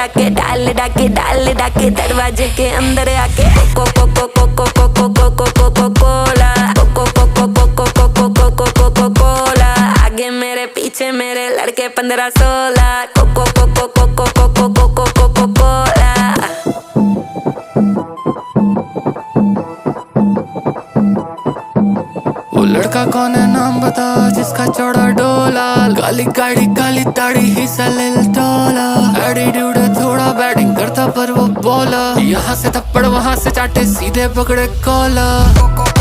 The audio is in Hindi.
डाके डाल डाके डाल डाके दरवाजे के अंदर आके coco coco coco coco coco coco cola coco coco coco coco coco coco cola आगे मेरे पीछे मेरे लड़के 15-16 coco coco coco coco coco coco cola. वो लड़का कौन है नाम बता जिसका चौड़ा डोला, काली गाड़ी काली दाढ़ी हिस्सा ले टोला, एटीट्यूड है थोड़ा बैटिंग करता पर वो बॉलर, यहाँ से थप्पड़ वहाँ से चाटे सीधे पकड़े कॉलर।